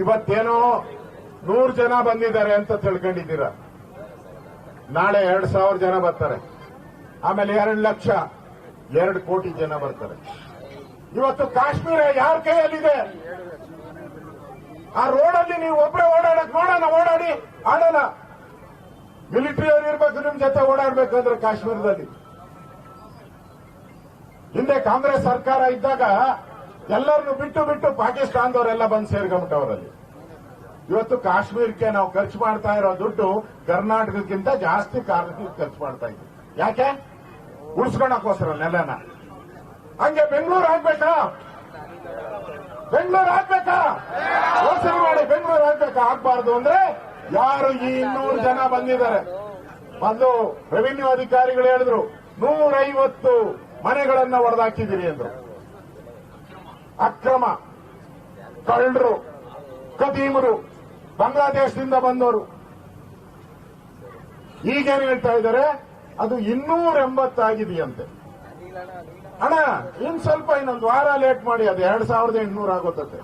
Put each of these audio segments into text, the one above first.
ಇವತ್ತೇನೋ 100 ಜನ ಬಂದಿದ್ದಾರೆ ಅಂತ ತಿಳ್ಕೊಂಡಿದ್ದೀರಾ. ನಾಳೆ 2,000 ಜನ ಬರ್ತಾರೆ, ಆಮೇಲೆ 2 ಲಕ್ಷ, 2 ಕೋಟಿ ಜನ ಬರ್ತಾರೆ. ಇವತ್ತು ಕಾಶ್ಮೀರ ಯಾರ ಕೈಯಲ್ಲಿದೆ? ಆ ರೋಡಲ್ಲಿ ನೀವು ಒಬ್ಬರೇ ಓಡಾಡಕ್ ನೋಡೋಣ, ಓಡಾಡಿ ಆಡೋಣ. ಮಿಲಿಟರಿ ಅವ್ರು ಇರ್ಬೇಕು ನಿಮ್ ಜೊತೆ ಓಡಾಡ್ಬೇಕಂದ್ರೆ ಕಾಶ್ಮೀರದಲ್ಲಿ. ಹಿಂದೆ ಕಾಂಗ್ರೆಸ್ ಸರ್ಕಾರ ಇದ್ದಾಗ ಎಲ್ಲರನ್ನು ಬಿಟ್ಟು ಬಿಟ್ಟು ಪಾಕಿಸ್ತಾನದವರೆಲ್ಲ ಬಂದು ಸೇರ್ಕೊಂಬಿಟ್ಟವರಲ್ಲಿ. ಇವತ್ತು ಕಾಶ್ಮೀರಕ್ಕೆ ನಾವು ಖರ್ಚು ಮಾಡ್ತಾ ಇರೋ ದುಡ್ಡು ಕರ್ನಾಟಕಕ್ಕಿಂತ ಜಾಸ್ತಿ ಖರ್ಚು ಮಾಡ್ತಾ ಇದ್ದೀವಿ. ಯಾಕೆ? ಉಳಿಸ್ಕೊಳಕ್ಕೋಸ್ಕರ ನೆಲನ. ಹಂಗೆ ಬೆಂಗಳೂರು ಆಗ್ಬೇಕಾ? ಬೆಂಗಳೂರು ಆಗ್ಬೇಕಾ? ಯೋಚನೆ ಮಾಡಿ, ಬೆಂಗಳೂರು ಆಗ್ಬೇಕಾ? ಆಗ್ಬಾರ್ದು ಅಂದ್ರೆ ಯಾರು ಈ 200 ಜನ ಬಂದಿದ್ದಾರೆ, ಬಂದು ರೆವಿನ್ಯೂ ಅಧಿಕಾರಿಗಳು ಹೇಳಿದ್ರು 150 ಮನೆಗಳನ್ನ ಒಡೆದಾಕಿದ್ದೀರಿ ಅಂದ್ರು. ಅಕ್ರಮ ಕಳ್ಳರು, ಕದೀಮರು, ಬಾಂಗ್ಲಾದೇಶದಿಂದ ಬಂದವರು. ಈಗೇನು ಹೇಳ್ತಾ ಇದ್ದಾರೆ? ಅದು 280 ಆಗಿದೆಯಂತೆ. ಅಣ್ಣ ಸ್ವಲ್ಪ ಇನ್ನೊಂದು ವಾರ ಲೇಟ್ ಮಾಡಿ, ಅದು 2,800 ಆಗುತ್ತದೆ.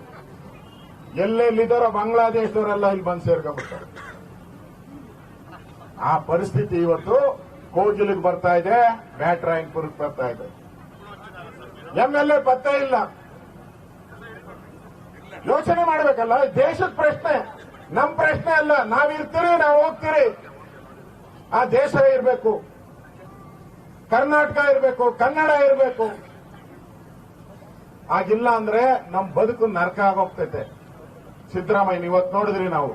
ಎಲ್ಲೆಲ್ಲಿದ್ದಾರೋ ಬಾಂಗ್ಲಾದೇಶದವರೆಲ್ಲ ಇಲ್ಲಿ ಬಂದು ಸೇರ್ಕೊಂಡ್ಬಿಡ್ತಾರೆ. ಆ ಪರಿಸ್ಥಿತಿ ಇವತ್ತು ಕೋಗಿಲಿಗೆ ಬರ್ತಾ ಇದೆ, ಬ್ಯಾಟ್ರಾಯನ್ಪುರಕ್ಕೆ ಬರ್ತಾ ಇದೆ. MLA ಪತ್ತೆ ಇಲ್ಲ. ಯೋಚನೆ ಮಾಡಬೇಕಲ್ಲ, ದೇಶದ ಪ್ರಶ್ನೆ, ನಮ್ಮ ಪ್ರಶ್ನೆ ಅಲ್ಲ. ನಾವಿರ್ತೀರಿ, ನಾವು ಹೋಗ್ತೀರಿ. ಆ ದೇಶ ಇರಬೇಕು, ಕರ್ನಾಟಕ ಇರಬೇಕು, ಕನ್ನಡ ಇರಬೇಕು. ಆಗಿಲ್ಲ ಅಂದ್ರೆ ನಮ್ಮ ಬದುಕು ನರಕ ಆಗೋಗ್ತೈತೆ. ಸಿದ್ದರಾಮಯ್ಯ ಇವತ್ತು ನೋಡಿದ್ರಿ ನಾವು.